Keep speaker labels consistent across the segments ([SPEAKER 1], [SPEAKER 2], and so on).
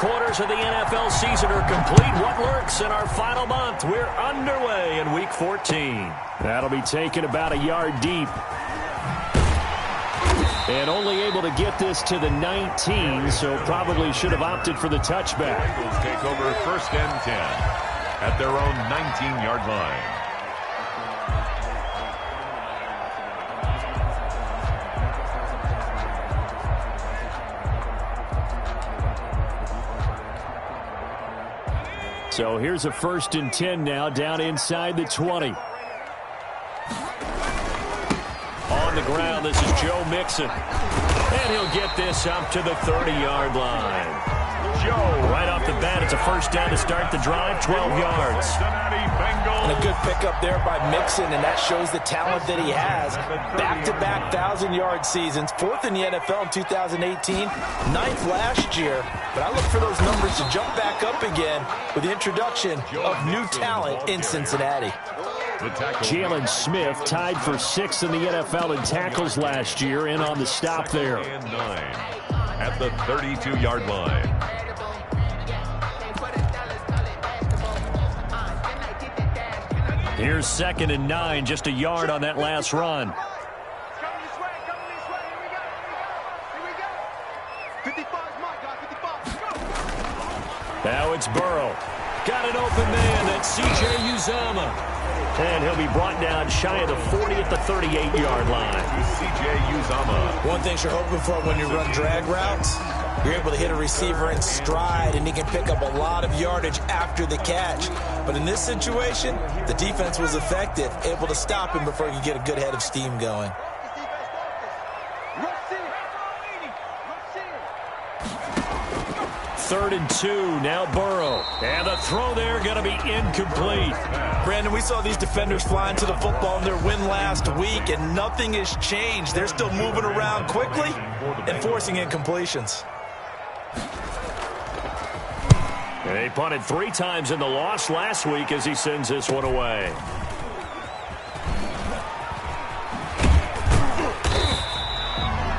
[SPEAKER 1] quarters of the NFL season are complete. What lurks in our final month? We're underway in Week 14. That'll be taken about a yard deep. And only able to get this to the 19, so probably should have opted for the touchback.
[SPEAKER 2] Bengals take over 1st and 10 at their own 19-yard line.
[SPEAKER 1] So here's a 1st and 10 now, down inside the 20. On the ground, this is Joe Mixon. And he'll get this up to the 30-yard line. Joe, right off the bat, it's a 1st down to start the drive, 12 yards.
[SPEAKER 3] And a good pickup there by Mixon, and that shows the talent that he has. Back-to-back 1,000-yard seasons, 4th in the NFL in 2018, 9th last year. But I look for those numbers to jump back up again with the introduction of new talent in Cincinnati.
[SPEAKER 1] Jalen Smith tied for 6th in the NFL in tackles last year, in on the stop there.
[SPEAKER 2] And 9 at the 32-yard line.
[SPEAKER 1] Here's 2nd and 9, just a yard on that last run. Now it's Burrow. Got an open man. That's C.J. Uzomah. And he'll be brought down shy of the 40 at the 38-yard line.
[SPEAKER 2] C.J. Uzomah.
[SPEAKER 3] One thing you're hoping for when you run drag routes, you're able to hit a receiver in stride, and he can pick up a lot of yardage after the catch. But in this situation, the defense was effective, able to stop him before he could get a good head of steam going.
[SPEAKER 1] 3rd and 2, now Burrow. And the throw there going to be incomplete.
[SPEAKER 3] Brandon, we saw these defenders flying to the football in their win last week, and nothing has changed. They're still moving around quickly and forcing incompletions.
[SPEAKER 1] They punted 3 times in the loss last week as he sends this one away.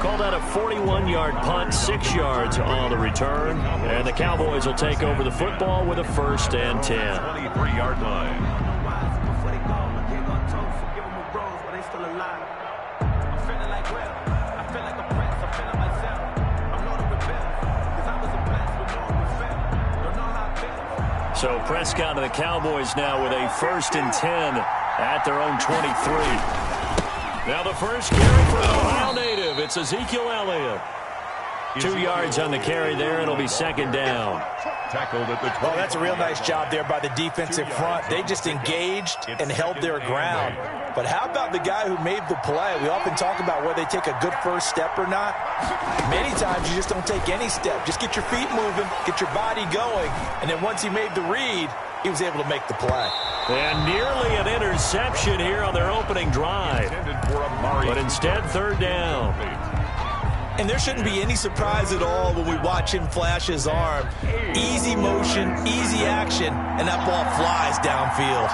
[SPEAKER 1] Called out a 41-yard punt, 6 yards on the return. And the Cowboys will take over the football with a 1st and 10.
[SPEAKER 2] 23-yard line.
[SPEAKER 1] So Prescott and the Cowboys now with a 1st and 10 at their own 23. Now the first carry for the Ohio native. It's Ezekiel Elliott. 2 yards on the carry there. It'll be 2nd down.
[SPEAKER 2] Tackled at the 20.
[SPEAKER 3] Well, that's a real nice job there by the defensive front. They just engaged and held their ground. But how about the guy who made the play? We often talk about whether they take a good first step or not. Many times you just don't take any step. Just get your feet moving, get your body going, and then once he made the read, he was able to make the play.
[SPEAKER 1] And nearly an interception here on their opening drive. But instead, 3rd down.
[SPEAKER 3] And there shouldn't be any surprise at all when we watch him flash his arm. Easy motion, easy action, and that ball flies downfield.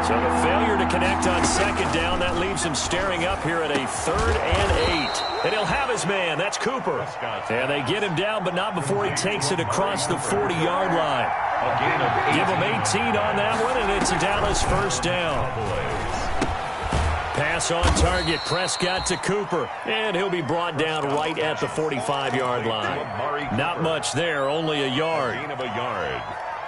[SPEAKER 1] So the failure to connect on 2nd down, that leaves him staring up here at a 3rd and 8. And he'll have his man. That's Cooper. And they get him down, but not before he takes it across the 40-yard line. Give him 18 on that one, and it's a Dallas 1st down. Pass on target, Prescott to Cooper, and he'll be brought down right at the 45-yard line. Not much there, only a yard.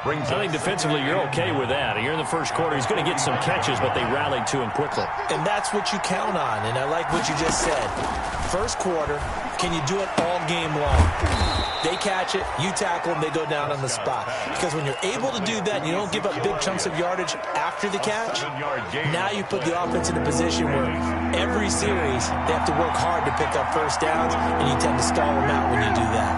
[SPEAKER 1] I think defensively you're okay with that. Here in the first quarter, he's going to get some catches, but they rallied to him quickly.
[SPEAKER 3] And that's what you count on, and I like what you just said. First quarter, can you do it all game long? They catch it, you tackle them, they go down on the spot. Because when you're able to do that, you don't give up big chunks of yardage after the catch, now you put the offense in a position where every series they have to work hard to pick up 1st downs, and you tend to stall them out when you do that.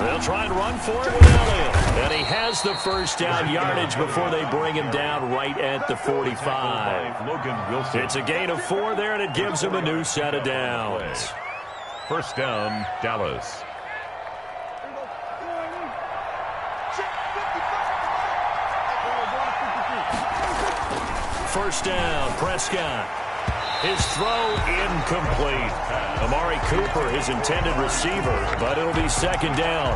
[SPEAKER 1] They'll try and run for it with Elliott. And he has the 1st down yardage before they bring him down right at the 45. It's a gain of 4 there, and it gives him a new set of downs.
[SPEAKER 2] 1st down, Dallas.
[SPEAKER 1] First down, Prescott. His throw incomplete. Amari Cooper, his intended receiver, but it'll be second down.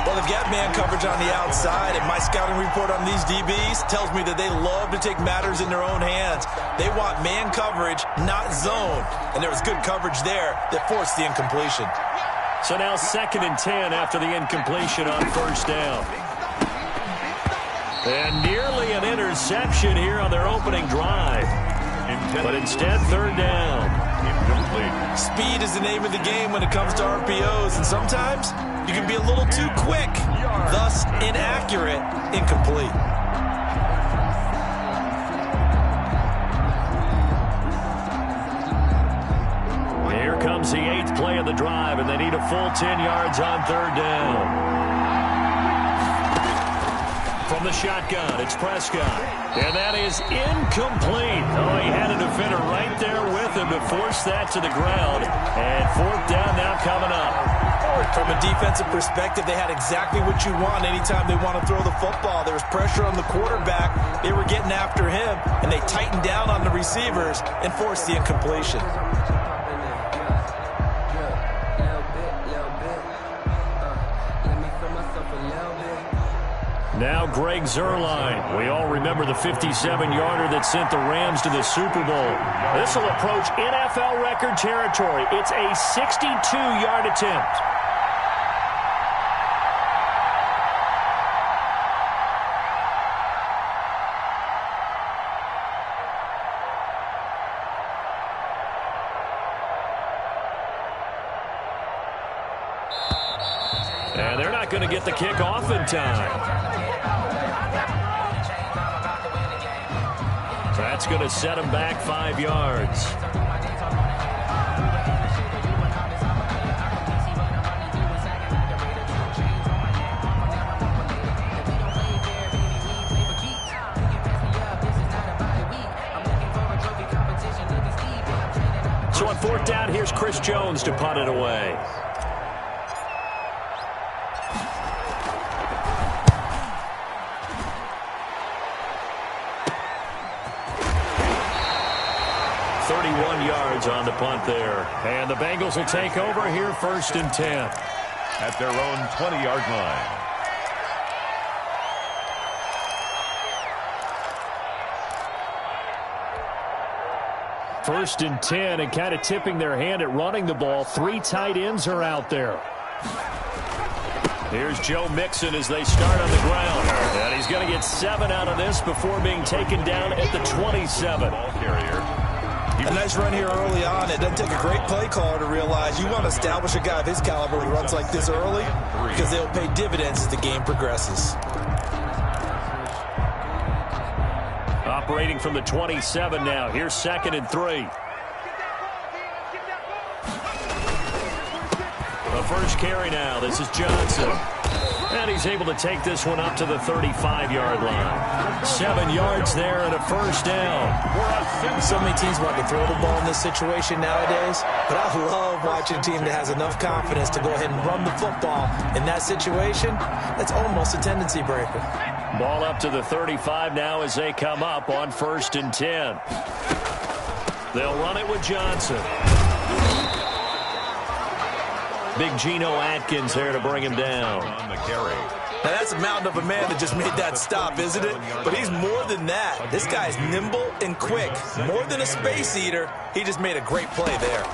[SPEAKER 3] Well, they've got man coverage on the outside, and my scouting report on these DBs tells me that they love to take matters in their own hands. They want man coverage, not zone. And there was good coverage there that forced the incompletion.
[SPEAKER 1] So now 2nd and 10 after the incompletion on first down. And nearly an interception here on their opening drive. But instead, 3rd down.
[SPEAKER 2] Incomplete.
[SPEAKER 3] Speed is the name of the game when it comes to RPOs, and sometimes you can be a little too quick, thus inaccurate, incomplete.
[SPEAKER 1] Here comes the 8th play of the drive, and they need a full 10 yards on 3rd down. From the shotgun, it's Prescott. And that is incomplete. Oh, he had a defender right there with him to force that to the ground. And 4th down now coming up.
[SPEAKER 3] From a defensive perspective, they had exactly what you want anytime they want to throw the football. There was pressure on the quarterback. They were getting after him, and they tightened down on the receivers and forced the incompletion.
[SPEAKER 1] Now Greg Zuerlein. We all remember the 57-yarder that sent the Rams to the Super Bowl. This will approach NFL record territory. It's a 62-yard attempt. And they're not going to get the kick off in time. That's going to set him back 5 yards. So on 4th down, here's Chris Jones to punt it away. On the punt there. And the Bengals will take over here 1st and 10.
[SPEAKER 2] At their own 20-yard line.
[SPEAKER 1] First and 10, and kind of tipping their hand at running the ball. 3 tight ends are out there. Here's Joe Mixon as they start on the ground. And he's going to get 7 out of this before being taken down at the 27.
[SPEAKER 2] Ball carrier.
[SPEAKER 3] A nice run here early on. It doesn't take a great play caller to realize you want to establish a guy of his caliber who runs like this early because they'll pay dividends as the game progresses.
[SPEAKER 1] Operating from the 27 now. Here's 2nd and 3. The first carry now. This is Johnson. And he's able to take this one up to the 35-yard line. 7 yards there and a first down.
[SPEAKER 3] So many teams want to throw the ball in this situation nowadays, but I love watching a team that has enough confidence to go ahead and run the football. In that situation, that's almost a tendency breaker.
[SPEAKER 1] Ball up to the 35 now as they come up on 1st and 10. They'll run it with Johnson. Big Geno Atkins there to bring him down.
[SPEAKER 2] On the carry.
[SPEAKER 3] Now, that's a mountain of a man that just made that stop, isn't it? But he's more than that. This guy's nimble and quick. More than a space eater, he just made a great play there.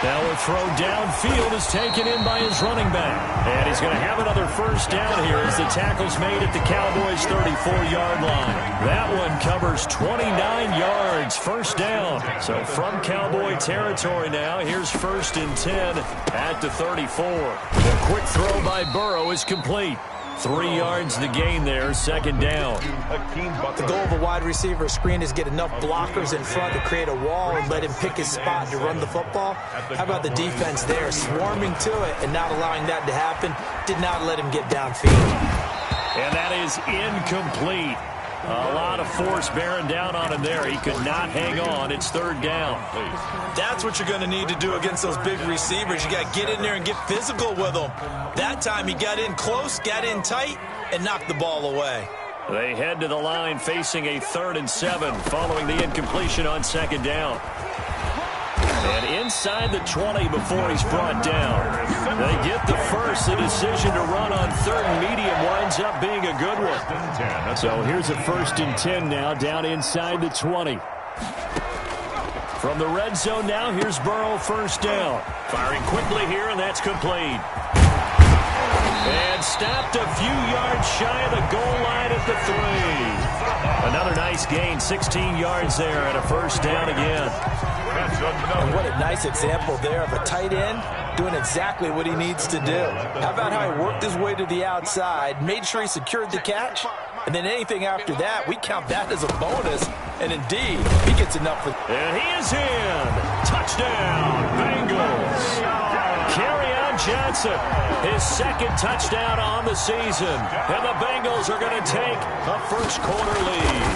[SPEAKER 1] Now a throw downfield is taken in by his running back. And he's going to have another first down here as the tackle's made at the Cowboys' 34-yard line. That one covers 29 yards, first down. So from Cowboy territory now, here's 1st and 10 at the 34. The quick throw by Burrow is complete. 3 yards the gain there, 2nd down.
[SPEAKER 3] The goal of a wide receiver screen is get enough blockers in front to create a wall and let him pick his spot to run the football. How about the defense there, swarming to it and not allowing that to happen? Did not let him get downfield.
[SPEAKER 1] And that is incomplete. A lot of force bearing down on him there. He could not hang on. It's 3rd down.
[SPEAKER 3] That's what you're going to need to do against those big receivers. You got to get in there and get physical with them. That time he got in close, got in tight, and knocked the ball away.
[SPEAKER 1] They head to the line facing a 3rd and 7 following the incompletion on 2nd down. And inside the 20 before he's brought down. They get the first. The decision to run on 3rd and medium winds up being a good one. So here's a 1st and 10 now down inside the 20. From the red zone now, here's Burrow 1st down. Firing quickly here, and that's complete. And stopped a few yards shy of the goal line at the 3. Another nice gain, 16 yards there, and a 1st down again.
[SPEAKER 3] And what a nice example there of a tight end doing exactly what he needs to do. How about how he worked his way to the outside, made sure he secured the catch, and then anything after that, we count that as a bonus. And indeed, he gets enough for.
[SPEAKER 1] And he is in. Touchdown, Bengals. Kerryon Johnson, his 2nd touchdown on the season. And the Bengals are going to take a 1st quarter lead.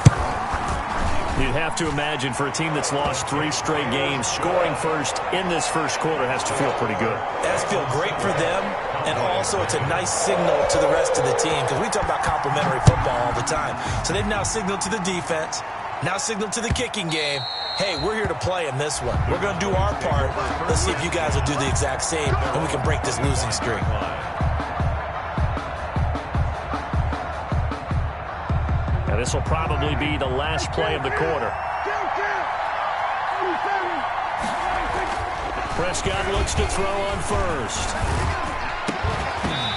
[SPEAKER 1] You'd have to imagine for a team that's lost 3 straight games, scoring first in this 1st quarter has to feel pretty good.
[SPEAKER 3] It has to feel great for them, and also it's a nice signal to the rest of the team because we talk about complementary football all the time. So they've now signaled to the defense, now signaled to the kicking game, hey, we're here to play in this one. We're going to do our part. Let's see if you guys will do the exact same, and we can break this losing streak.
[SPEAKER 1] Now this will probably be the last play of the quarter. Prescott looks to throw on 1st.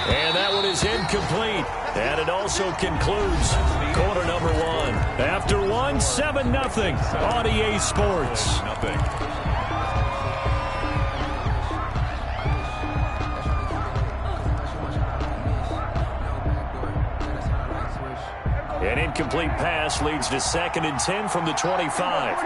[SPEAKER 1] And that one is incomplete. And it also concludes quarter number 1. After 1, 7-0 on EA Sports. An incomplete pass leads to 2nd and 10 from the 25.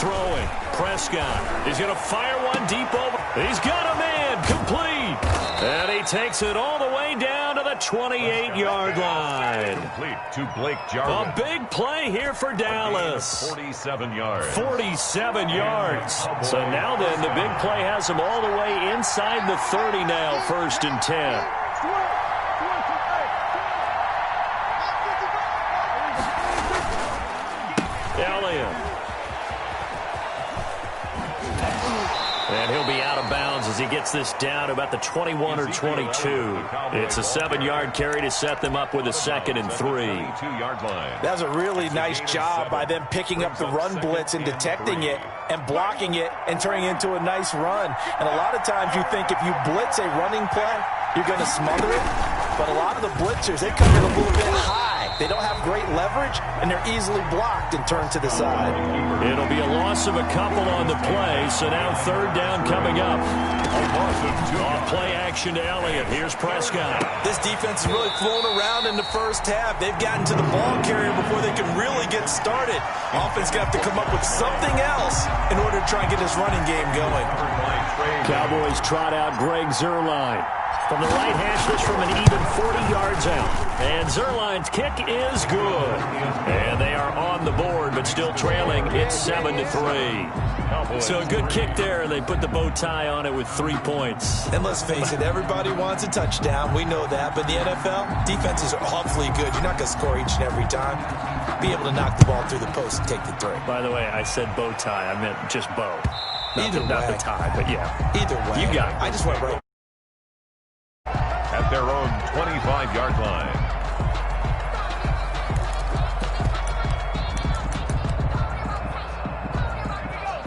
[SPEAKER 1] Throwing. Prescott. He's going to fire one deep over. He's got a man. Complete. And he takes it all the way down to the 28-yard line.
[SPEAKER 2] Complete to Blake Jarwin.
[SPEAKER 1] A big play here for Dallas.
[SPEAKER 2] 47 yards.
[SPEAKER 1] 47 yards. So now then, the big play has him all the way inside the 30 now, 1st and 10. And he'll be out of bounds as he gets this down to about the 21 or 22. It's a 7-yard carry to set them up with a 2nd and 3.
[SPEAKER 3] That was a really nice job by them picking up the run blitz and detecting it and blocking it and turning it into a nice run. And a lot of times you think if you blitz a running play, you're going to smother it. But a lot of the blitzers, they come in a little bit high. They don't have great leverage, and they're easily blocked and turned to the side.
[SPEAKER 1] It'll be a loss of a couple on the play, so now 3rd down coming up. Off play action to Elliott. Here's Prescott.
[SPEAKER 3] This defense is really thrown around in the 1st half. They've gotten to the ball carrier before they can really get started. Offense going to have to come up with something else in order to try and get this running game going.
[SPEAKER 1] Cowboys trot out Greg Zuerlein. From the right hash, this from an even 40 yards out. And Zuerlein's kick is good. And they are on the board, but still trailing. It's 7-3. So a good kick there. They put the bow tie on it with 3 points.
[SPEAKER 3] And let's face it, everybody wants a touchdown. We know that. But in the NFL, defenses are awfully good. You're not going to score each and every time. Be able to knock the ball through the post and take the 3.
[SPEAKER 1] By the way, I said bow tie. I meant just bow.
[SPEAKER 3] Not
[SPEAKER 1] the tie, but yeah.
[SPEAKER 3] Either way.
[SPEAKER 1] You got it.
[SPEAKER 3] I just went right.
[SPEAKER 2] At their own 25-yard line.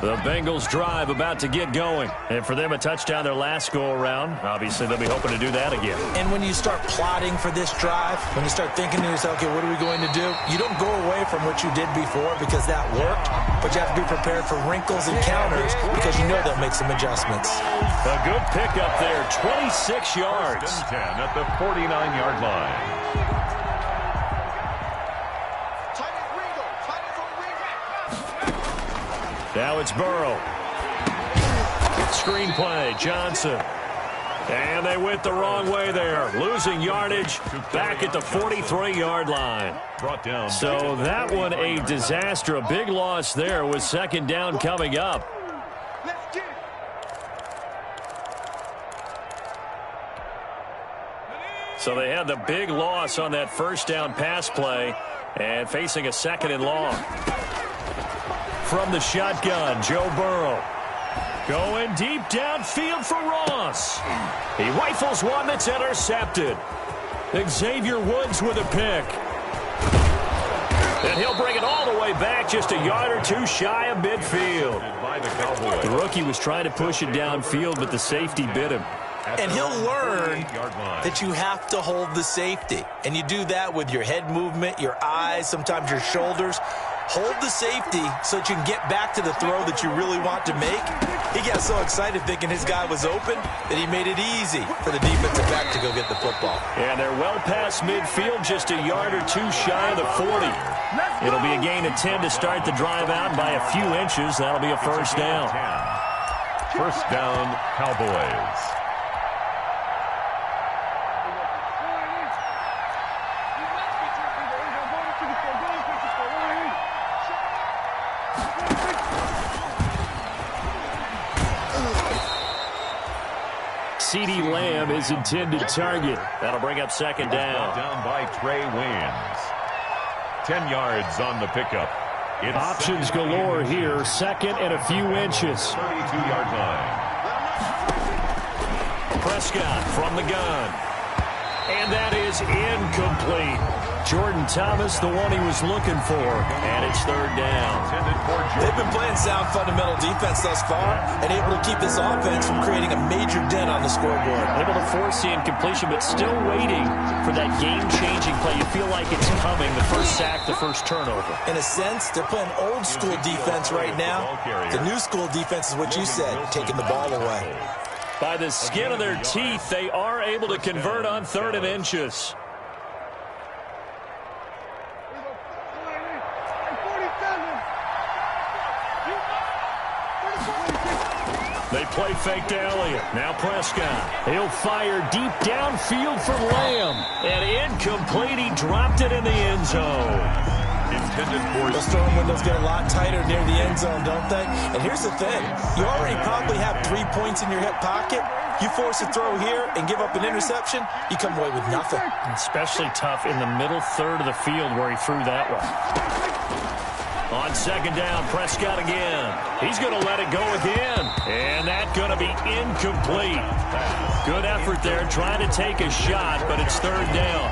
[SPEAKER 1] The Bengals drive about to get going. And for them, a touchdown their last go-around. Obviously, they'll be hoping to do that again.
[SPEAKER 3] And when you start plotting for this drive, when you start thinking to yourself, okay, what are we going to do? You don't go away from what you did before because that worked. But you have to be prepared for wrinkles and counters because you know they'll make some adjustments.
[SPEAKER 1] A good pickup there, 26 yards.
[SPEAKER 2] 10 at the 49-yard line.
[SPEAKER 1] Now it's Burrow. Screenplay, Johnson. And they went the wrong way there. Losing yardage back at the 43-yard line. So that one a disaster. A big loss there with 2nd down coming up. So they had the big loss on that first down pass play and facing a 2nd and long. From the shotgun, Joe Burrow. Going deep downfield for Ross. He rifles one that's intercepted. Xavier Woods with a pick. And he'll bring it all the way back, just a yard or two shy of midfield. The rookie was trying to push it downfield, but the safety bit him.
[SPEAKER 3] And he'll learn that you have to hold the safety. And you do that with your head movement, your eyes, sometimes your shoulders. Hold the safety so that you can get back to the throw that you really want to make. He got so excited thinking his guy was open that he made it easy for the defensive back to go get the football.
[SPEAKER 1] And they're well past midfield, just a yard or two shy of the 40. It'll be a gain of 10 to start the drive out. By a few inches, that'll be a first down.
[SPEAKER 2] First down, Cowboys.
[SPEAKER 1] CeeDee Lamb is intended target. That'll bring up 2nd down.
[SPEAKER 2] Down by Trey Waynes. 10 yards on the pickup. It's
[SPEAKER 1] options galore here. 2nd and a few inches.
[SPEAKER 2] 32-yard line.
[SPEAKER 1] Prescott from the gun. And that is incomplete. Jordan Thomas, the one he was looking for. And it's 3rd down.
[SPEAKER 3] They've been playing sound fundamental defense thus far and able to keep this offense from creating a major dent on the scoreboard.
[SPEAKER 1] Able to force the incompletion, but still waiting for that game-changing play. You feel like it's coming, the first sack, the first turnover.
[SPEAKER 3] In a sense, they're playing old-school defense right now. The new-school defense is what you said, taking the ball away.
[SPEAKER 1] By the skin of their teeth, they are able to convert on 3rd and inches. They play fake to Elliott. Now Prescott. He'll fire deep downfield for Lamb. And incomplete. He dropped it in the end zone.
[SPEAKER 2] Intended for
[SPEAKER 3] those throwing windows get a lot tighter near the end zone, don't they? And here's the thing. You already probably have 3 points in your hip pocket. You force a throw here and give up an interception, you come away with nothing.
[SPEAKER 1] Especially tough in the middle third of the field where he threw that one. On 2nd down, Prescott again. He's going to let it go again. And that's going to be incomplete. Good effort there, trying to take a shot, but it's 3rd down.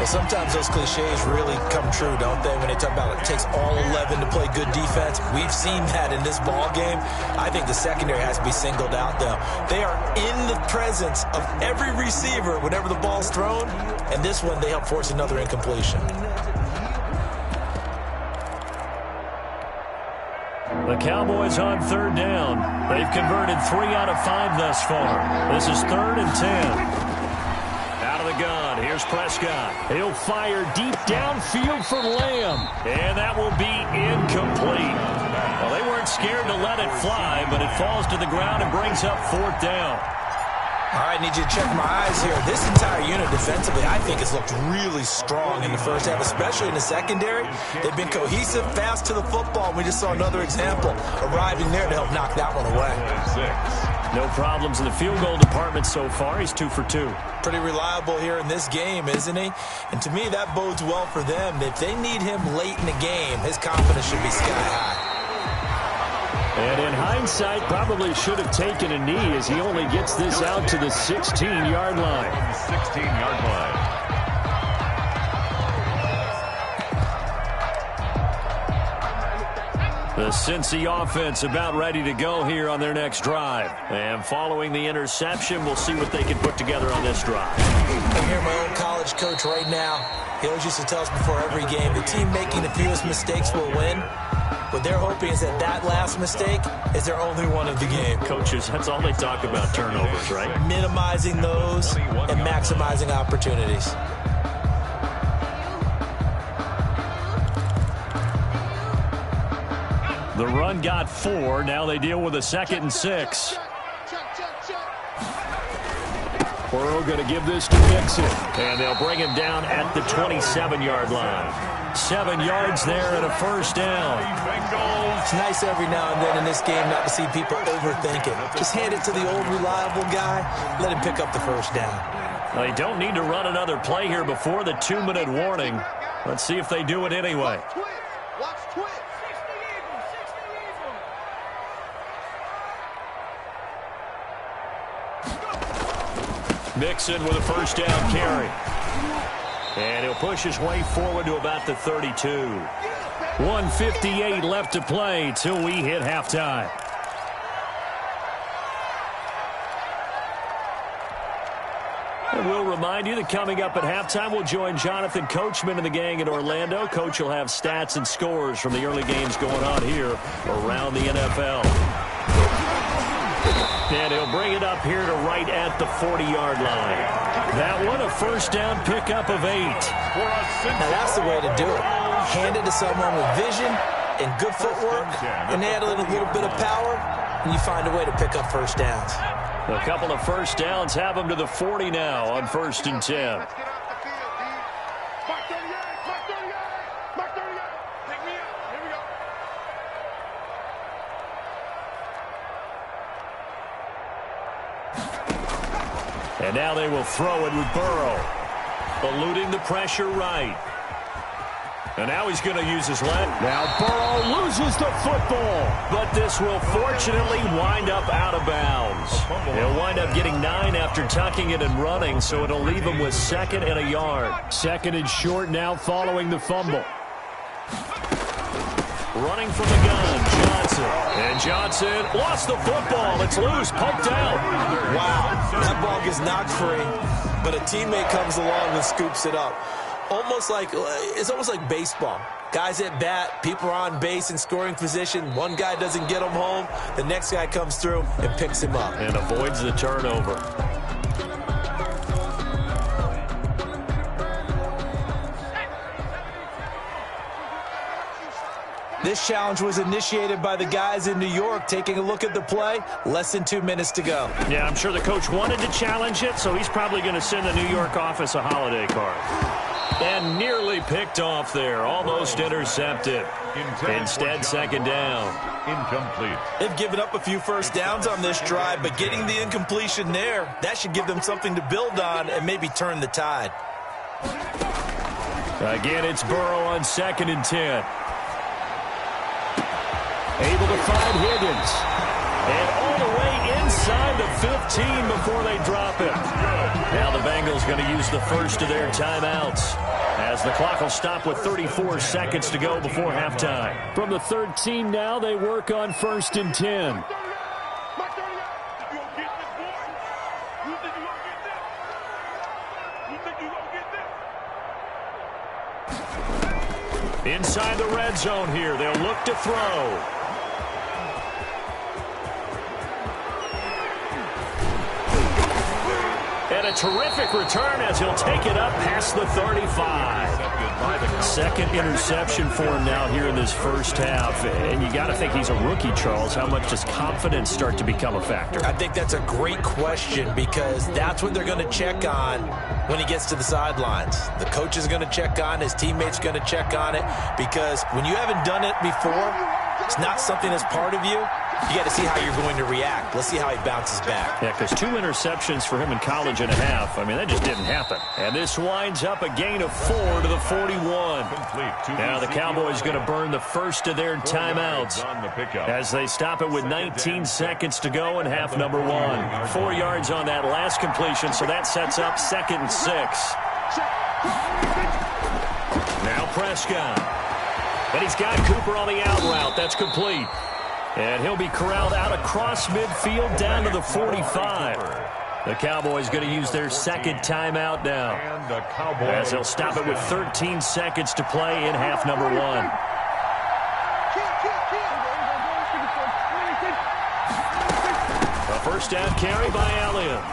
[SPEAKER 3] Well, sometimes those cliches really come true, don't they? When they talk about it takes all 11 to play good defense. We've seen that in this ball game. I think the secondary has to be singled out, though. They are in the presence of every receiver whenever the ball's thrown. And this one, they help force another incompletion.
[SPEAKER 1] The Cowboys on 3rd down. They've converted 3 out of 5 thus far. This is 3rd and 10. Out of the gun, here's Prescott. He'll fire deep downfield for Lamb. And that will be incomplete. Well, they weren't scared to let it fly, but it falls to the ground and brings up 4th down.
[SPEAKER 3] All right, I need you to check my eyes here. This entire unit defensively, I think, has looked really strong in the first half, especially in the secondary. They've been cohesive, fast to the football. We just saw another example arriving there to help knock that one away.
[SPEAKER 1] No problems in the field goal department so far. He's 2 for 2.
[SPEAKER 3] Pretty reliable here in this game, isn't he? And to me, that bodes well for them. If they need him late in the game, his confidence should be sky high.
[SPEAKER 1] And in hindsight, probably should have taken a knee as he only gets this out to the 16-yard line.
[SPEAKER 2] 16-yard line.
[SPEAKER 1] The Cincy offense about ready to go here on their next drive. And following the interception, we'll see what they can put together on this drive.
[SPEAKER 3] I'm here, my old college coach right now. He always used to tell us before every game, the team making the fewest mistakes will win. What they're hoping is that that last mistake is their only one of the game.
[SPEAKER 1] Coaches, that's all they talk about, turnovers, right?
[SPEAKER 3] Minimizing those and maximizing opportunities.
[SPEAKER 1] The run got 4. Now they deal with a 2nd and 6. Burrow going to give this to Mixon. And they'll bring him down at the 27-yard line. 7 yards there and a first down.
[SPEAKER 3] It's nice every now and then in this game not to see people overthink it. Just hand it to the old reliable guy. Let him pick up the first down.
[SPEAKER 1] They don't need to run another play here before the 2-minute warning. Let's see if they do it anyway. Mixon with a first down carry. And he'll push his way forward to about the 32. 1:58 left to play till we hit halftime. And we'll remind you that coming up at halftime, we'll join Jonathan Coachman and the gang in Orlando. Coach will have stats and scores from the early games going on here around the NFL. And he'll bring it up here to right at the 40-yard line. That one, a first down pickup of 8.
[SPEAKER 3] Now that's the way to do it. Hand it to someone with vision and good footwork, and add a little bit of power, and you find a way to pick up first downs.
[SPEAKER 1] A couple of first downs have them to the 40 now on 1st and 10. And now they will throw it with Burrow. Eluding the pressure right. And now he's going to use his leg. Now Burrow loses the football. But this will fortunately wind up out of bounds. He'll wind up getting 9 after tucking it and running, so it'll leave him with 2nd and a yard. 2nd and short now following the fumble. Running from the gun, Johnson. And Johnson lost the football. It's loose, poked out.
[SPEAKER 3] Wow, that ball gets knocked free, but a teammate comes along and scoops it up. It's almost like baseball. Guys at bat, people are on base in scoring position. One guy doesn't get him home. The next guy comes through and picks him up.
[SPEAKER 1] And avoids the turnover.
[SPEAKER 3] This challenge was initiated by the guys in New York. Taking a look at the play, less than 2 minutes to go.
[SPEAKER 1] Yeah, I'm sure the coach wanted to challenge it, so he's probably going to send the New York office a holiday card. And nearly picked off there. Almost intercepted. Instead, 2nd down.
[SPEAKER 2] Incomplete.
[SPEAKER 3] They've given up a few first downs on this drive, but getting the incompletion there, that should give them something to build on and maybe turn the tide.
[SPEAKER 1] Again, it's Burrow on 2nd and 10. Able to find Higgins. And all the way inside the 15 before they drop it. Now the Bengals going to use the first of their timeouts, as the clock will stop with 34 seconds to go before halftime. From the 13 now, they work on 1st and 10. Inside the red zone here, they'll look to throw. And a terrific return as he'll take it up past the 35. 2nd interception for him now here in this first half. And you got to think he's a rookie, Charles. How much does confidence start to become a factor?
[SPEAKER 3] I think that's a great question, because that's what they're going to check on when he gets to the sidelines. The coach is going to check on, his teammates going to check on it, because when you haven't done it before, it's not something that's part of you. You got to see how you're going to react. Let's see how he bounces back.
[SPEAKER 1] Yeah, because 2 interceptions for him in college and a half. I mean, that just didn't happen. And this winds up a gain of 4 to the 41. Now the Cowboys going to burn the first of their timeouts as they stop it with 19 seconds to go in half number 1. 4 yards on that last completion, so that sets up 2nd and 6. Now Prescott. And he's got Cooper on the out route. That's complete. And he'll be corralled out across midfield down to the 45. The Cowboys going to use their 2nd timeout now, as they'll stop it with 13 seconds to play in half number 1. A first down carry by Elliott.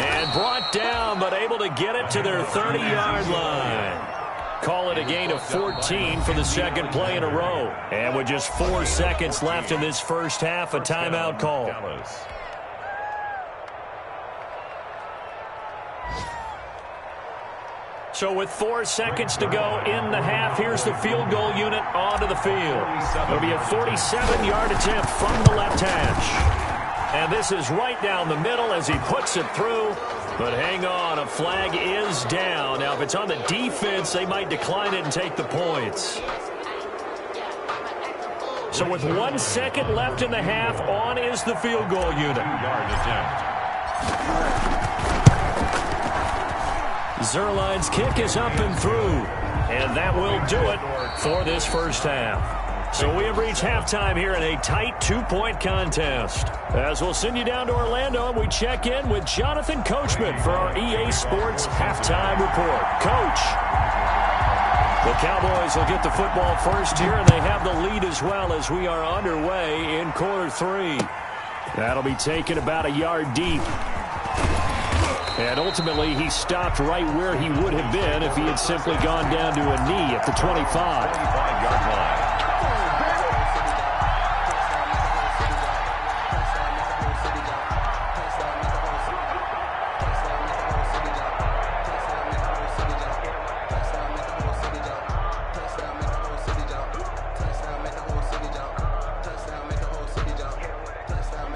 [SPEAKER 1] And brought down, but able to get it to their 30-yard line. Call it a gain of 14 for the 2nd play in a row. And with just 4 seconds left in this first half, a timeout call. So with 4 seconds to go in the half, here's the field goal unit onto the field. It'll be a 47-yard attempt from the left hash. And this is right down the middle as he puts it through. But hang on, a flag is down. Now, if it's on the defense, they might decline it and take the points. So with 1 second left in the half, on is the field goal unit.
[SPEAKER 2] 2-yard attempt.
[SPEAKER 1] Zerline's kick is up and through. And that will do it for this first half. So we have reached halftime here in a tight 2-point contest. As we'll send you down to Orlando, and we check in with Jonathan Coachman for our EA Sports Halftime Report. Coach, the Cowboys will get the football first here, and they have the lead as well as we are underway in quarter 3. That'll be taken about a yard deep. And ultimately, he stopped right where he would have been if he had simply gone down to a knee at the 25.
[SPEAKER 2] 25-yard line.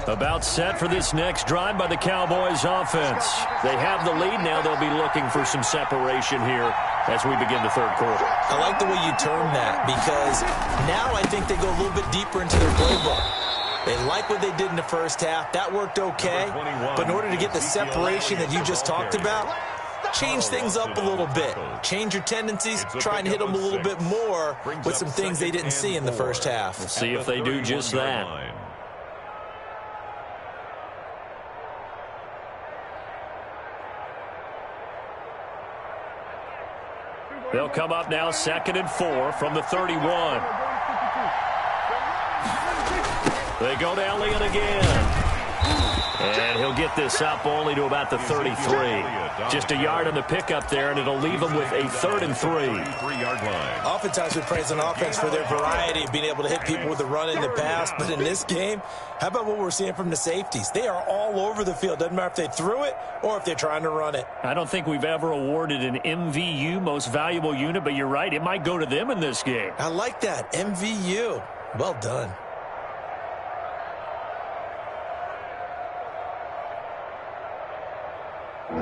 [SPEAKER 1] About set for this next drive by the Cowboys offense. They have the lead. Now they'll be looking for some separation here as we begin the third quarter.
[SPEAKER 3] I like the way you term that, because now I think they go a little bit deeper into their playbook. They like what they did in the first half. That worked okay. But in order to get the separation that you just talked about, change things up a little bit. Change your tendencies. Try and hit them a little bit more with some things they didn't see in the first half.
[SPEAKER 1] We'll see if they do just that. They'll come up now 2nd and 4 from the 31. They go to Elliott again. And he'll get this up only to about the 33. Just a yard on the pickup there, and it'll leave them with a 3rd and 3.
[SPEAKER 2] 3-yard line.
[SPEAKER 3] Oftentimes we praise an offense for their variety of being able to hit people with the run in the pass. But in this game, how about what we're seeing from the safeties? They are all over the field. Doesn't matter if they threw it or if they're trying to run it.
[SPEAKER 1] I don't think we've ever awarded an MVU, most valuable unit, but you're right. It might go to them in this game.
[SPEAKER 3] I like that. MVU. Well done.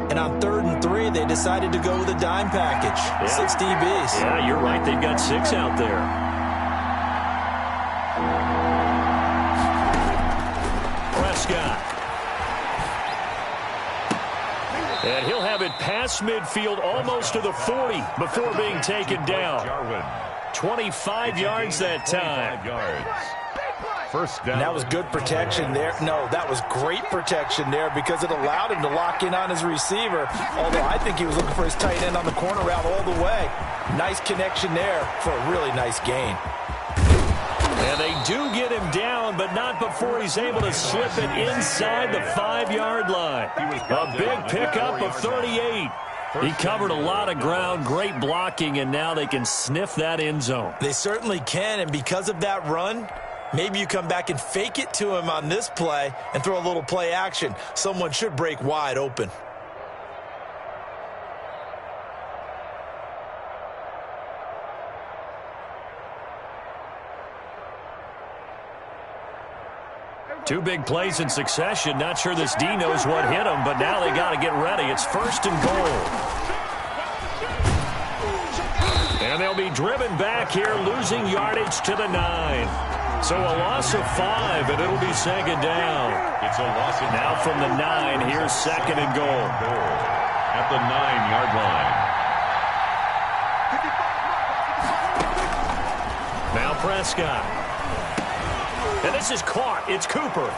[SPEAKER 3] And on 3rd and 3, they decided to go with a dime package. Yeah. 6 DBs.
[SPEAKER 1] Yeah, you're right. They've got 6 out there. Prescott. And he'll have it past midfield almost to the 40 before being taken down. 25 yards that time.
[SPEAKER 2] 25 yards. First down.
[SPEAKER 3] And that was good protection there. No, that was great protection there because it allowed him to lock in on his receiver. Although I think he was looking for his tight end on the corner route all the way. Nice connection there for a really nice gain.
[SPEAKER 1] And they do get him down, but not before he's able to slip it inside the 5-yard line. A big pickup of 38. He covered a lot of ground, great blocking, and now they can sniff that end zone.
[SPEAKER 3] They certainly can, and because of that run, maybe you come back and fake it to him on this play and throw a little play action. Someone should break wide open.
[SPEAKER 1] Two big plays in succession. Not sure this D knows what hit him, but now they got to get ready. It's 1st and goal. And they'll be driven back here, losing yardage to the 9. So a loss of 5, and it'll be 2nd down.
[SPEAKER 2] It's a loss of
[SPEAKER 1] now from the 9, here's 2nd and goal.
[SPEAKER 2] At the 9-yard line.
[SPEAKER 1] Now Prescott. And this is caught. It's Cooper.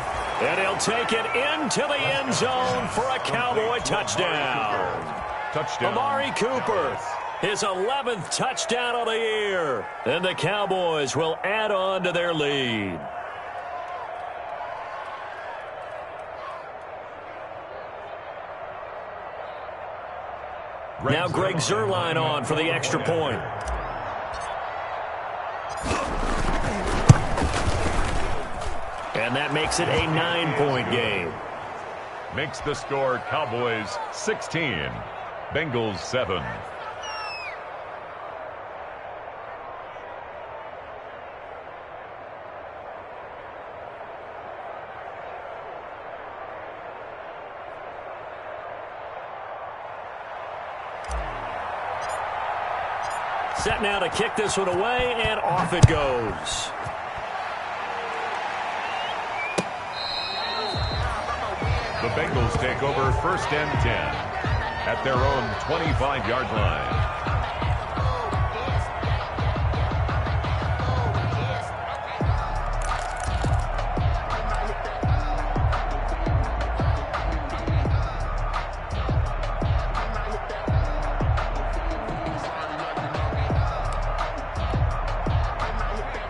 [SPEAKER 1] And he'll take it into the end zone for a Cowboy touchdown.
[SPEAKER 2] Touchdown.
[SPEAKER 1] Amari Cooper. His 11th touchdown of the year. And the Cowboys will add on to their lead. Now Greg Zuerlein on for the extra point. And that makes it a 9-point game.
[SPEAKER 2] Makes the score Cowboys 16, Bengals 7.
[SPEAKER 1] Set now to kick this one away, and off it goes.
[SPEAKER 2] The Bengals take over 1st and 10 at their own 25-yard line.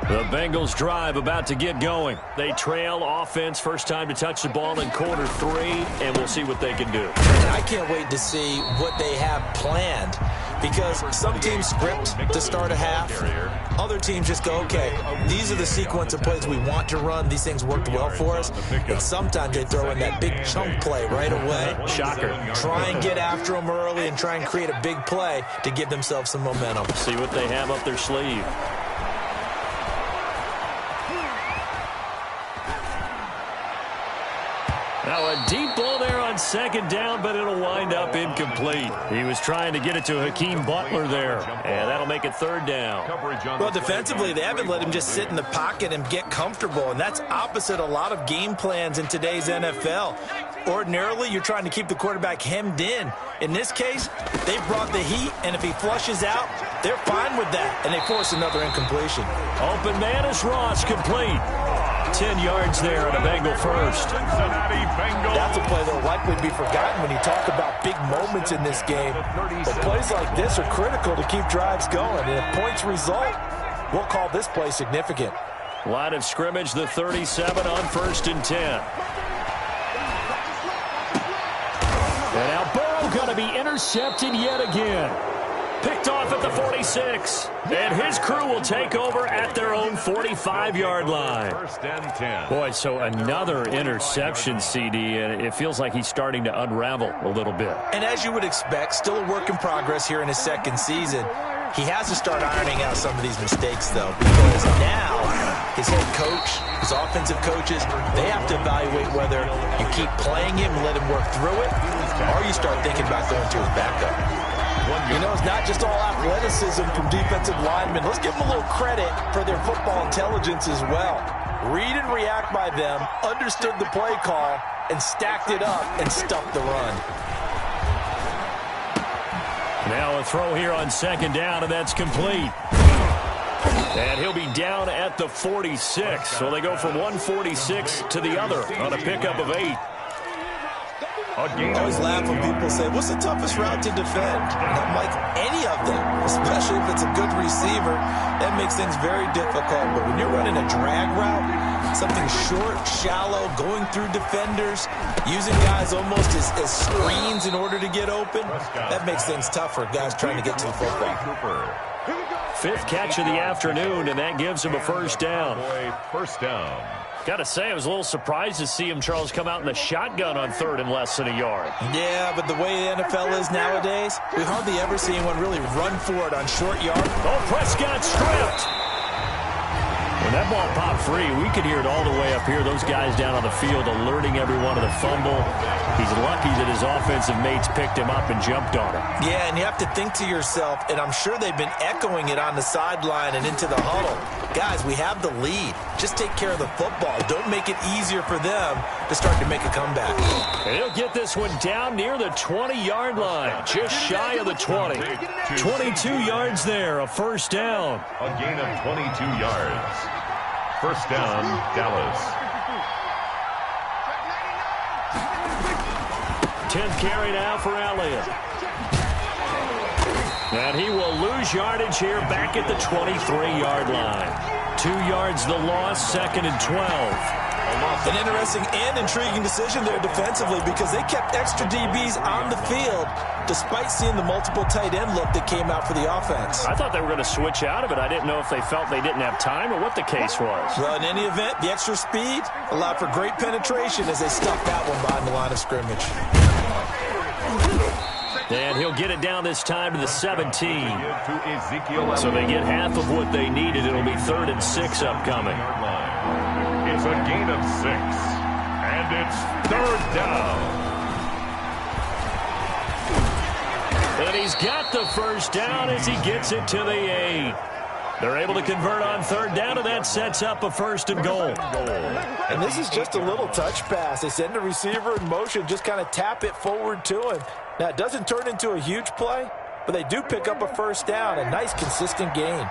[SPEAKER 1] The Bengals drive about to get going. They trail offense, first time to touch the ball in quarter 3, and we'll see what they can do.
[SPEAKER 3] I can't wait to see what they have planned, because some teams script to start a half. Other teams just go, okay, these are the sequence of plays we want to run. These things worked well for us. And sometimes they throw in that big chunk play right away.
[SPEAKER 1] Shocker.
[SPEAKER 3] Try and get after them early and try and create a big play to give themselves some momentum.
[SPEAKER 1] See what they have up their sleeve. Now a deep ball there on 2nd down, but it'll wind up incomplete. He was trying to get it to Hakeem Butler there, and that'll make it 3rd down.
[SPEAKER 3] Well, defensively, they haven't let him just sit in the pocket and get comfortable, and that's opposite a lot of game plans in today's NFL. Ordinarily, you're trying to keep the quarterback hemmed in. In this case, they brought the heat, and if he flushes out, they're fine with that, and they force another incompletion.
[SPEAKER 1] Open man is Ross, complete. 10 yards there on a Bengal first.
[SPEAKER 3] That's a play that will likely be forgotten when you talk about big moments in this game. But plays like this are critical to keep drives going. And if points result, we'll call this play significant.
[SPEAKER 1] Line of scrimmage, the 37 on 1st and 10. And now Burrow going to be intercepted yet again. Picked off at the 46. And his crew will take over at their own 45-yard line.
[SPEAKER 2] 1st and 10.
[SPEAKER 1] Boy, so another interception, CD, and it feels like he's starting to unravel a little bit.
[SPEAKER 3] And as you would expect, still a work in progress here in his 2nd season. He has to start ironing out some of these mistakes, though, because now his head coach, his offensive coaches, they have to evaluate whether you keep playing him and let him work through it, or you start thinking about going to his backup. You know, it's not just all athleticism from defensive linemen. Let's give them a little credit for their football intelligence as well. Read and react by them, understood the play call, and stacked it up and stuffed the run.
[SPEAKER 1] Now a throw here on 2nd down, and that's complete. And he'll be down at the 46. So they go from 146 to the other on a pickup of 8.
[SPEAKER 3] I always laugh when people say, what's the toughest route to defend? And I'm like, any of them, especially if it's a good receiver. That makes things very difficult. But when you're running a drag route, something short, shallow, going through defenders, using guys almost as screens in order to get open, that makes things tough for guys trying to get to the football.
[SPEAKER 1] 5th catch of the afternoon, and that gives him a 1st down.
[SPEAKER 2] 1st down.
[SPEAKER 1] Got to say, I was a little surprised to see him, Charles, come out in the shotgun on 3rd and less than a yard.
[SPEAKER 3] Yeah, but the way the NFL is nowadays, we hardly ever see anyone really run for it on short yard.
[SPEAKER 1] Oh, Prescott stripped. When that ball popped free, we could hear it all the way up here. Those guys down on the field alerting everyone of the fumble. He's lucky that his offensive mates picked him up and jumped on him.
[SPEAKER 3] Yeah, and you have to think to yourself, and I'm sure they've been echoing it on the sideline and into the huddle. Guys, we have the lead. Just take care of the football. Don't make it easier for them to start to make a comeback.
[SPEAKER 1] And he'll get this one down near the 20-yard line, just shy of the 20. 22 yards there, a 1st down.
[SPEAKER 2] A gain of 22 yards. 1st down, Dallas.
[SPEAKER 1] 10th carry now for Elliott. And he will lose yardage here back at the 23-yard line. 2 yards the loss, 2nd and 12.
[SPEAKER 3] An interesting and intriguing decision there defensively, because they kept extra DBs on the field despite seeing the multiple tight end look that came out for the offense.
[SPEAKER 1] I thought they were going to switch out of it. I didn't know if they felt they didn't have time or what the case was.
[SPEAKER 3] Well, in any event, the extra speed allowed for great penetration as they stuffed that one behind the line of scrimmage.
[SPEAKER 1] And he'll get it down this time to the 17. So they get half of what they needed. It'll be 3rd and 6 upcoming.
[SPEAKER 2] It's a gain of 6. And it's 3rd down.
[SPEAKER 1] And And he's got the first down as he gets it to the 8. They're able to convert on third down, and that sets up a 1st and goal.
[SPEAKER 3] And this is just a little touch pass. They send the receiver in motion, just kind of tap it forward to him. Now, it doesn't turn into a huge play, but they do pick up a 1st down, a nice, consistent gain.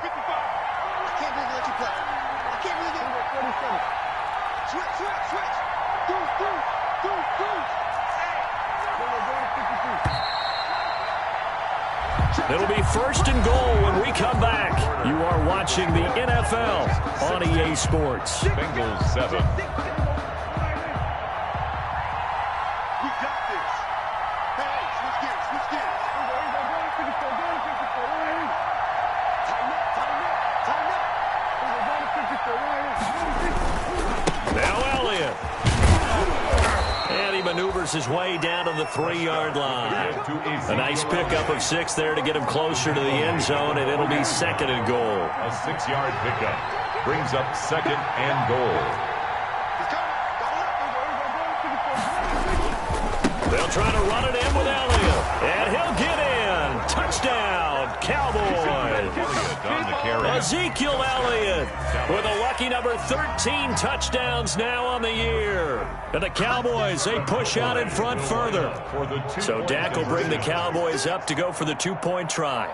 [SPEAKER 1] It'll be 1st and goal when we come back. You are watching the NFL on EA Sports.
[SPEAKER 2] Bengals 7.
[SPEAKER 1] Now Elliott. And he maneuvers his way down to the 3-yard line. A nice pickup of 6 there to get him closer to the end zone, and it'll be 2nd and goal.
[SPEAKER 2] A 6-yard pickup brings up 2nd and goal.
[SPEAKER 1] They'll try to run it in with Elliott, and he'll get in. Touchdown, Cowboys. Ezekiel Elliott with a lucky number 13 touchdowns now on the year. And the Cowboys, they push out in front further. So Dak will bring the Cowboys up to go for the 2-point try.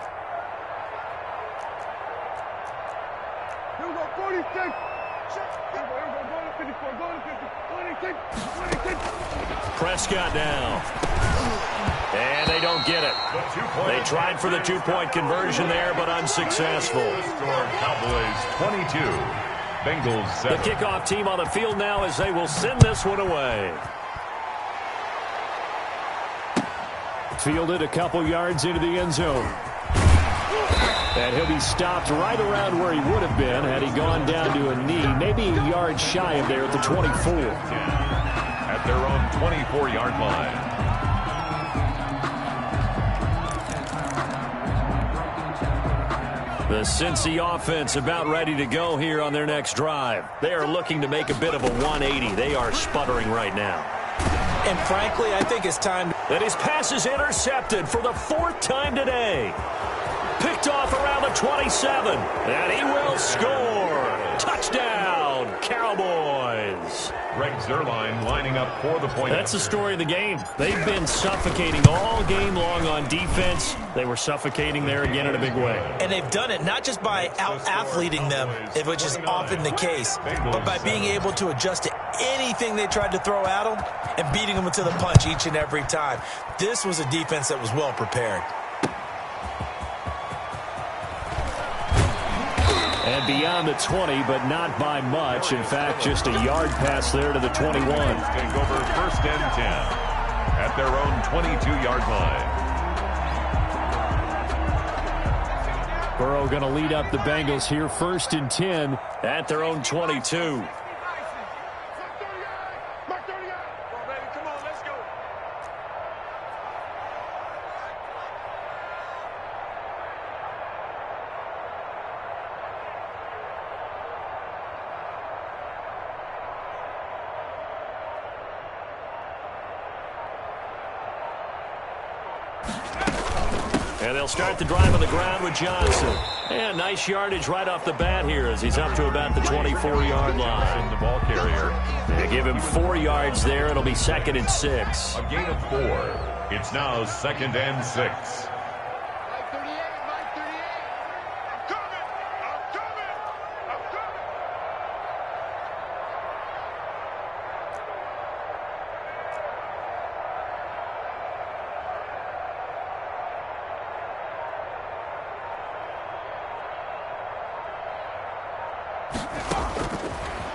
[SPEAKER 1] Prescott now. And they don't get it. They tried for the 2-point conversion there, but unsuccessful.
[SPEAKER 2] Cowboys 22, Bengals 7.
[SPEAKER 1] The kickoff team on the field now as they will send this one away. Fielded a couple yards into the end zone. And he'll be stopped right around where he would have been had he gone down to a knee, maybe a yard shy of there at the 24.
[SPEAKER 2] At their own 24-yard line.
[SPEAKER 1] The Cincy offense about ready to go here on their next drive. They are looking to make a bit of a 180. They are sputtering right now.
[SPEAKER 3] And frankly, I think it's time.
[SPEAKER 1] And his pass is intercepted for the 4th time today. Picked off around the 27. And he will score. Touchdown, Cowboys.
[SPEAKER 2] Greg Zuerlein lining up for the point.
[SPEAKER 1] That's the story of the game. They've been suffocating all game long on defense. They were suffocating there again in a big way.
[SPEAKER 3] And they've done it not just by out-athleting them, which is often the case, but by being able to adjust to anything they tried to throw at them and beating them to the punch each and every time. This was a defense that was well prepared.
[SPEAKER 1] And beyond the 20, but not by much. In fact, just a yard pass there to the 21.
[SPEAKER 2] Take over 1st and 10 at their own 22-yard line.
[SPEAKER 1] Burrow going to lead up the Bengals here. 1st and 10 at their own 22. And they'll start the drive on the ground with Johnson. And nice yardage right off the bat here as he's up to about the 24-yard line.
[SPEAKER 2] The ball carrier.
[SPEAKER 1] They give him 4 yards there. It'll be 2nd and 6.
[SPEAKER 2] A gain of 4. It's now 2nd and 6.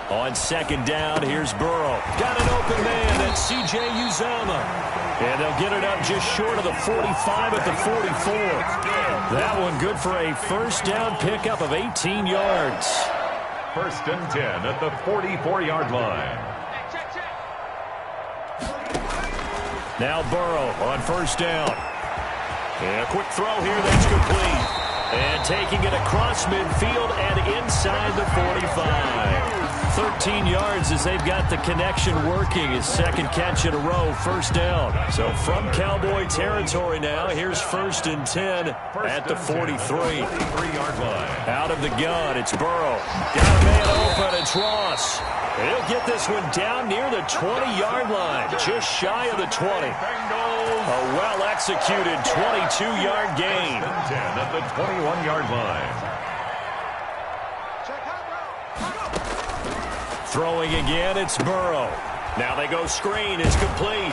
[SPEAKER 1] On 2nd down, here's Burrow. Got an open man, that's C.J. Uzomah. And they'll get it up just short of the 45 at the 44. That one good for a 1st down pickup of 18 yards.
[SPEAKER 2] 1st and 10 at the 44-yard line. Now Burrow on 1st down. And a quick throw here that's complete.
[SPEAKER 1] And taking it across midfield and inside the 45. 13 yards as they've got the connection working. His second catch in a row, first down. So from Cowboy territory now, here's 1st and 10 at the 43-yard line. Out of the gun, it's Burrow. Got a man open, it's Ross. He'll get this one down near the 20-yard line, just shy of the 20. A well-executed 22-yard gain.
[SPEAKER 2] 10 at the 21-yard line.
[SPEAKER 1] Throwing again, it's Burrow. Now they go screen, it's complete.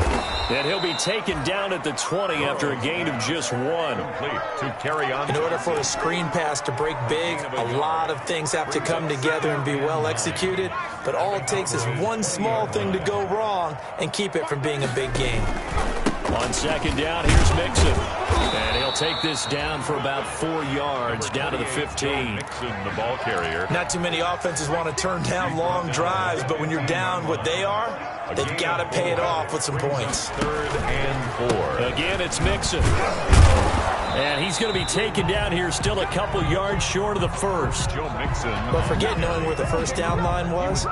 [SPEAKER 1] And he'll be taken down at the 20 after a gain of just 1.
[SPEAKER 2] Complete to carry on.
[SPEAKER 3] In order for a screen pass to break big, a lot of things have to come together and be well executed. But all it takes is one small thing to go wrong and keep it from being a big gain.
[SPEAKER 1] On second down, here's Mixon. And he'll take this down for about 4 yards, down to the 15.
[SPEAKER 2] Mixon, the ball carrier.
[SPEAKER 3] Not too many offenses want to turn down long drives, but when you're down what they are, they've got to pay it off with some points.
[SPEAKER 2] 3rd and 4.
[SPEAKER 1] Again, it's Mixon. And he's going to be taken down here, still a couple yards short of the first.
[SPEAKER 2] Joe Mixon.
[SPEAKER 3] But forget knowing where the first down line was.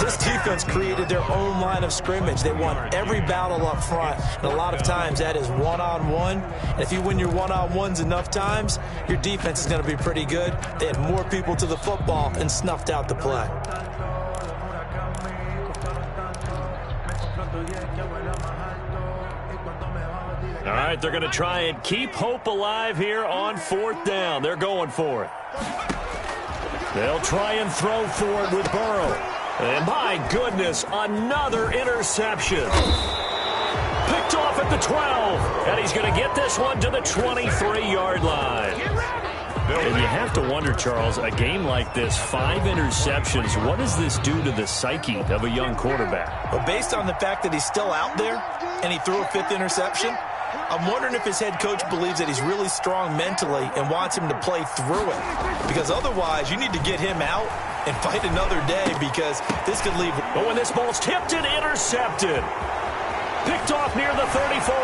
[SPEAKER 3] This defense created their own line of scrimmage. They won every battle up front, and a lot of times that is one-on-one. And if you win your one-on-ones enough times, your defense is going to be pretty good. They had more people to the football and snuffed out the play.
[SPEAKER 1] All right, they're going to try and keep hope alive here on 4th down. They're going for it. They'll try and throw for it with Burrow. And my goodness, another interception. Picked off at the 12. And he's going to get this one to the 23-yard line. And you have to wonder, Charles, a game like this, 5 interceptions, what does this do to the psyche of a young quarterback?
[SPEAKER 3] Well, based on the fact that he's still out there and he threw a 5th interception, I'm wondering if his head coach believes that he's really strong mentally and wants him to play through it. Because otherwise, you need to get him out and fight another day, because this could leave.
[SPEAKER 1] Oh, and this ball's tipped and intercepted. Picked off near the 34.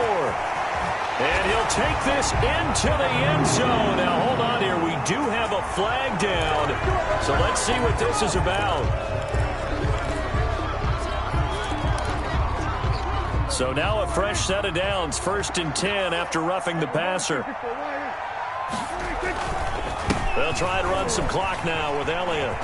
[SPEAKER 1] And he'll take this into the end zone. Now, hold on here. We do have a flag down. So let's see what this is about. So now a fresh set of downs. 1st and 10 after roughing the passer. They'll try to run some clock now with Elliott.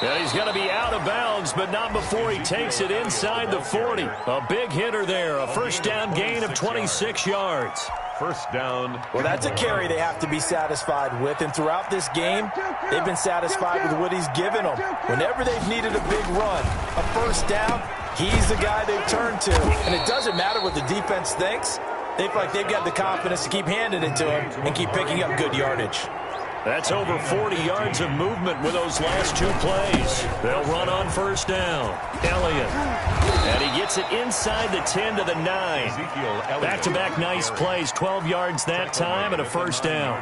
[SPEAKER 1] And he's going to be out of bounds, but not before he takes it inside the 40. A big hitter there. A first down gain of 26 yards.
[SPEAKER 2] First down.
[SPEAKER 3] Well, that's a carry they have to be satisfied with. And throughout this game, they've been satisfied with what he's given them. Whenever they've needed a big run, a first down, he's the guy they've turned to. And it doesn't matter what the defense thinks. They feel like they've got the confidence to keep handing it to him and keep picking up good yardage.
[SPEAKER 1] That's over 40 yards of movement with those last 2 plays. They'll run on first down. Elliott. And he gets it inside the 10 to the 9. Back-to-back nice plays. 12 yards that time and a first down.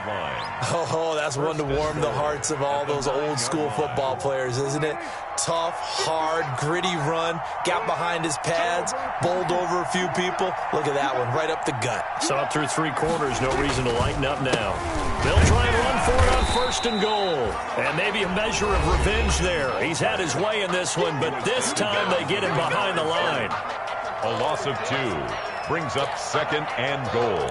[SPEAKER 3] Oh, that's one to warm the hearts of all those old-school football players, isn't it? Tough, hard, gritty run. Got behind his pads. Bowled over a few people. Look at that one, right up the gut.
[SPEAKER 1] Saw it through 3 quarters. No reason to lighten up now. They'll try and run for it on 1st and goal. And maybe a measure of revenge there. He's had his way in this one, but this time they get him behind the line.
[SPEAKER 2] A loss of 2 brings up 2nd and goal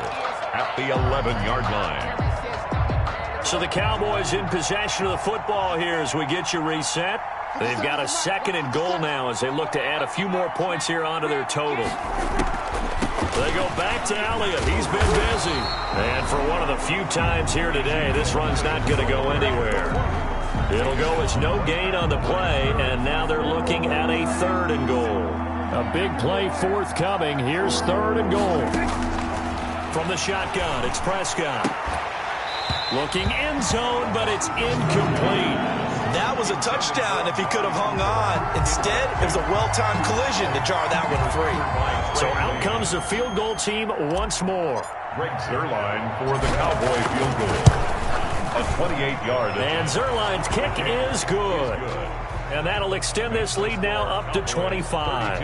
[SPEAKER 2] at the 11-yard line.
[SPEAKER 1] So the Cowboys in possession of the football here as we get you reset. They've got a 2nd and goal now as they look to add a few more points here onto their total. They go back to Elliott. He's been busy. And for one of the few times here today, this run's not going to go anywhere. It'll go as no gain on the play, and now they're looking at a 3rd and goal. A big play forthcoming. Here's 3rd and goal. From the shotgun, it's Prescott. Looking end zone, but it's incomplete.
[SPEAKER 3] That was a touchdown if he could have hung on. Instead, it was a well-timed collision to jar that one free.
[SPEAKER 1] So out comes the field goal team once more.
[SPEAKER 2] Greg Zuerlein for the Cowboy field goal. A 28-yard.
[SPEAKER 1] And Zuerlein's kick is good. And that'll extend this lead now up to 25.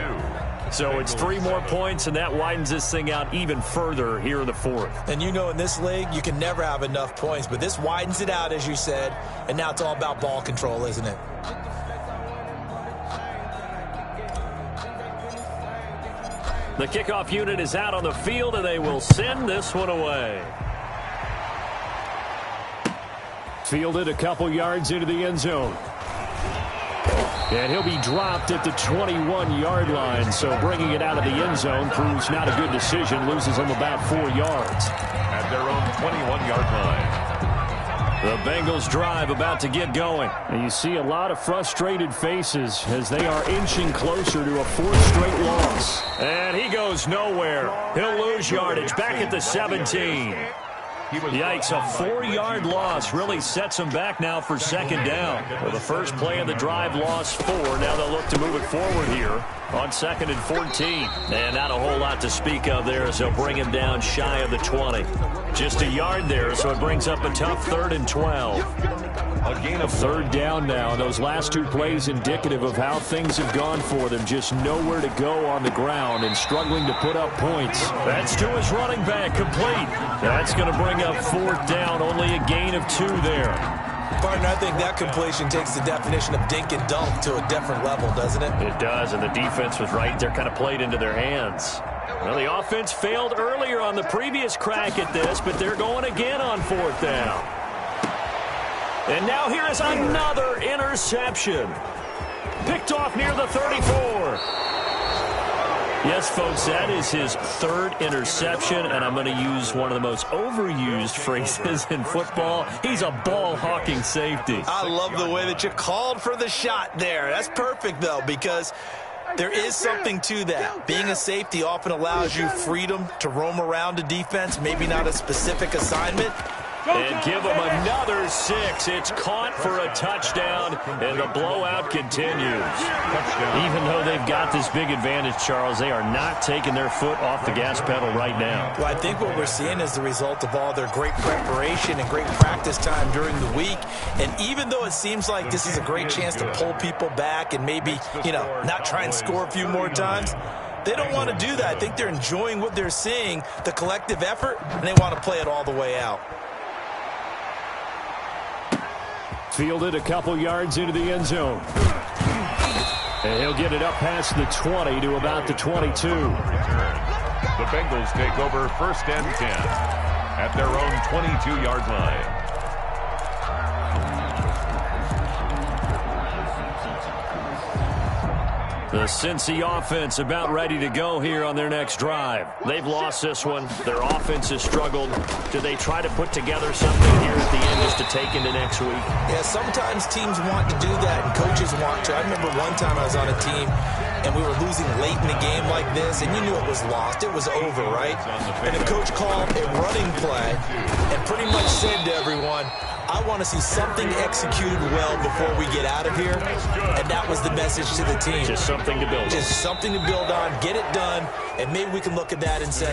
[SPEAKER 1] So it's 3 more points, and that widens this thing out even further here in the fourth.
[SPEAKER 3] And you know, in this league, you can never have enough points, but this widens it out, as you said, and now it's all about ball control, isn't it?
[SPEAKER 1] The kickoff unit is out on the field, and they will send this one away. Fielded a couple yards into the end zone. And he'll be dropped at the 21-yard line, so bringing it out of the end zone proves not a good decision, loses them about 4 yards.
[SPEAKER 2] At their own 21-yard line.
[SPEAKER 1] The Bengals drive about to get going. And you see a lot of frustrated faces as they are inching closer to a 4th straight loss. And he goes nowhere. He'll lose yardage back at the 17. Yikes, a 4-yard loss really sets them back now for 2nd down. Well, the first play of the drive lost 4. Now they'll look to move it forward here on 2nd and 14. And not a whole lot to speak of there as they'll bring him down shy of the 20. Just a yard there, so it brings up a tough 3rd and 12.
[SPEAKER 2] A gain of
[SPEAKER 1] 3rd down now. Those last 2 plays indicative of how things have gone for them. Just nowhere to go on the ground and struggling to put up points. That's to his running back, complete. That's going to bring up 4th down. Only a gain of 2 there.
[SPEAKER 3] Partner, I think that completion takes the definition of dink and dunk to a different level, doesn't it?
[SPEAKER 1] It does, and the defense was right there, kind of played into their hands. Well, the offense failed earlier on the previous crack at this, but they're going again on 4th down. And now here is another interception. Picked off near the 34. Yes, folks, that is his 3rd interception, and I'm going to use one of the most overused phrases in football. He's a ball-hawking safety.
[SPEAKER 3] I love the way that you called for the shot there. That's perfect, though, because there is something to that. Being a safety often allows you freedom to roam around a defense, maybe not a specific assignment.
[SPEAKER 1] And give them another 6. It's caught for a touchdown, and the blowout continues. Even though they've got this big advantage, Charles, they are not taking their foot off the gas pedal right now.
[SPEAKER 3] Well, I think what we're seeing is the result of all their great preparation and great practice time during the week. And even though it seems like this is a great chance to pull people back and maybe, not try and score a few more times, they don't want to do that. I think they're enjoying what they're seeing, the collective effort, and they want to play it all the way out.
[SPEAKER 1] Fielded a couple yards into the end zone. And he'll get it up past the 20 to about the 22.
[SPEAKER 2] The Bengals take over 1st and 10 at their own 22-yard line.
[SPEAKER 1] The Cincy offense about ready to go here on their next drive. They've lost this one. Their offense has struggled. Do they try to put together something here at the end just to take into next week?
[SPEAKER 3] Yeah, sometimes teams want to do that and coaches want to. I remember one time I was on a team and we were losing late in a game like this, and you knew it was lost. It was over, right? And the coach called a running play and pretty much said to everyone, I want to see something executed well before we get out of here. And that was the message to the team.
[SPEAKER 1] Just something to build on.
[SPEAKER 3] Just something to build on, get it done, and maybe we can look at that and say,